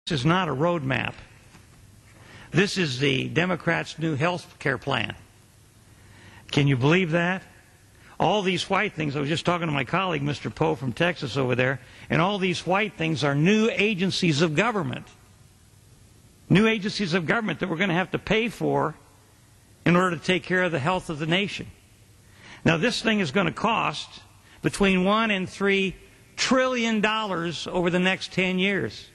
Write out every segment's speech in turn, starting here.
This is not a roadmap. This is the Democrats' new health care plan. Can you believe that? All these white things, I was just talking to my colleague, Mr. Poe from Texas over there, and all these white things are new agencies of government. New agencies of government that we're going to have to pay for in order to take care of the health of the nation. Now, this thing is going to cost between $1 and $3 trillion over the next 10 years.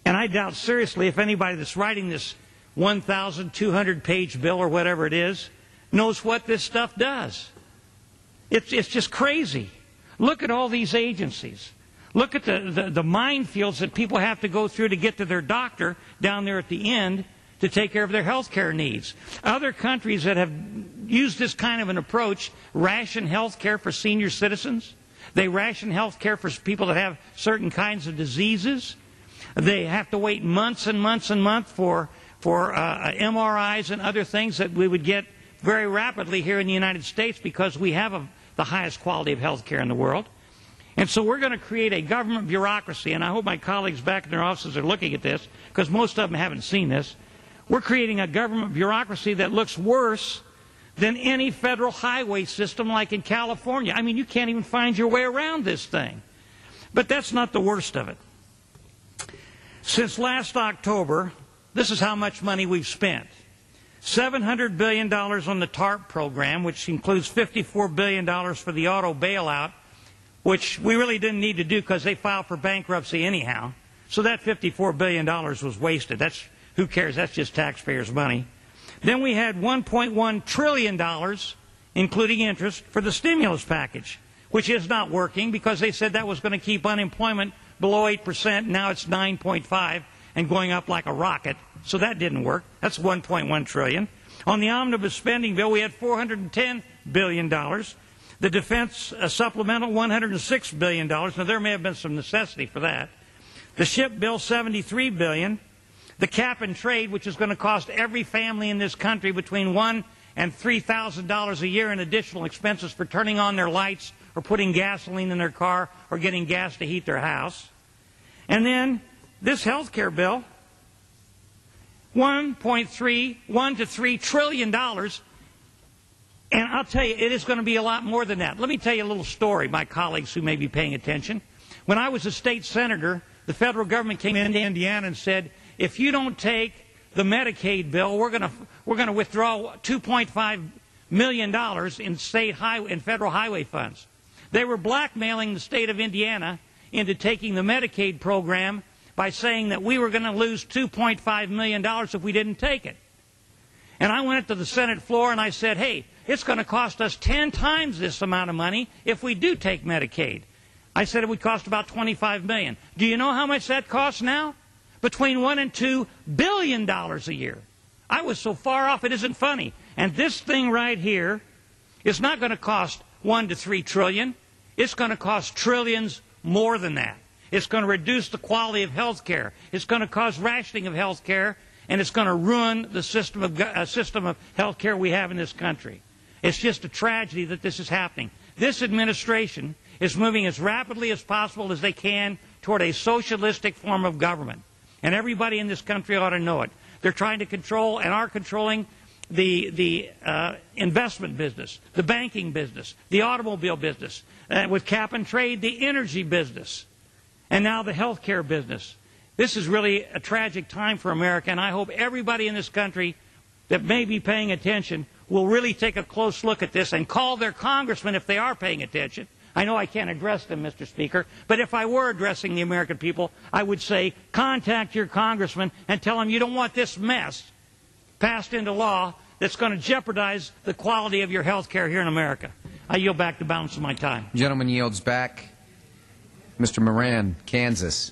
And I doubt seriously if anybody that's writing this 1,200-page bill or whatever it is knows what this stuff does. It's just crazy. Look at all these agencies. Look at the minefields that people have to go through to get to their doctor down there at the end to take care of their health care needs. Other countries that have used this kind of an approach ration health care for senior citizens. They ration health care for people that have certain kinds of diseases. They have to wait months and months and months for MRIs and other things that we would get very rapidly here in the United States because we have the highest quality of health care in the world. And so we're going to create a government bureaucracy, and I hope my colleagues back in their offices are looking at this, because most of them haven't seen this. We're creating a government bureaucracy that looks worse than any federal highway system like in California. I mean, you can't even find your way around this thing. But that's not the worst of it. Since last October, this is how much money we've spent. $700 billion on the TARP program, which includes $54 billion for the auto bailout, which we really didn't need to do because they filed for bankruptcy anyhow. So that $54 billion was wasted. Who cares? That's just taxpayers' money. Then we had $1.1 trillion, including interest, for the stimulus package, which is not working because they said that was going to keep unemployment below 8%. Now it's 9.5% and going up like a rocket. So that didn't work. That's $1.1 trillion. On the omnibus spending bill, we had $410 billion. The defense supplemental, $106 billion. Now, there may have been some necessity for that. The ship bill, $73 billion. The cap and trade, which is going to cost every family in this country between $1,000 and $3,000 a year in additional expenses for turning on their lights or putting gasoline in their car or getting gas to heat their house. And then this health care bill, $1 to $3 trillion. And I'll tell you, it is going to be a lot more than that. Let me tell you a little story, my colleagues who may be paying attention. When I was a state senator, the federal government came into Indiana and said, if you don't take the Medicaid bill, we're going to withdraw $2.5 million in federal highway funds. They were blackmailing the state of Indiana into taking the Medicaid program by saying that we were going to lose $2.5 million if we didn't take it. And I went to the Senate floor and I said, hey, it's going to cost us 10 times this amount of money if we do take Medicaid. I said it would cost about $25 million. Do you know how much that costs now? Between $1 and $2 billion a year. I was so far off it isn't funny. And this thing right here is not going to cost $1 to $3 trillion. It's going to cost trillions more than that. It's going to reduce the quality of health care. It's going to cause rationing of health care, and it's going to ruin the system of health care we have in this country. It's just a tragedy that this is happening. This administration is moving as rapidly as possible as they can toward a socialistic form of government. And everybody in this country ought to know it. They're trying to control and are controlling the investment business, the banking business, the automobile business, with cap and trade, the energy business, and now the health care business. This is really a tragic time for America, and I hope everybody in this country that may be paying attention will really take a close look at this and call their congressman if they are paying attention. I know I can't address them, Mr. Speaker, but if I were addressing the American people, I would say contact your congressman and tell him you don't want this mess passed into law that's going to jeopardize the quality of your health care here in America. I yield back the balance of my time. Gentleman yields back. Mr. Moran, Kansas.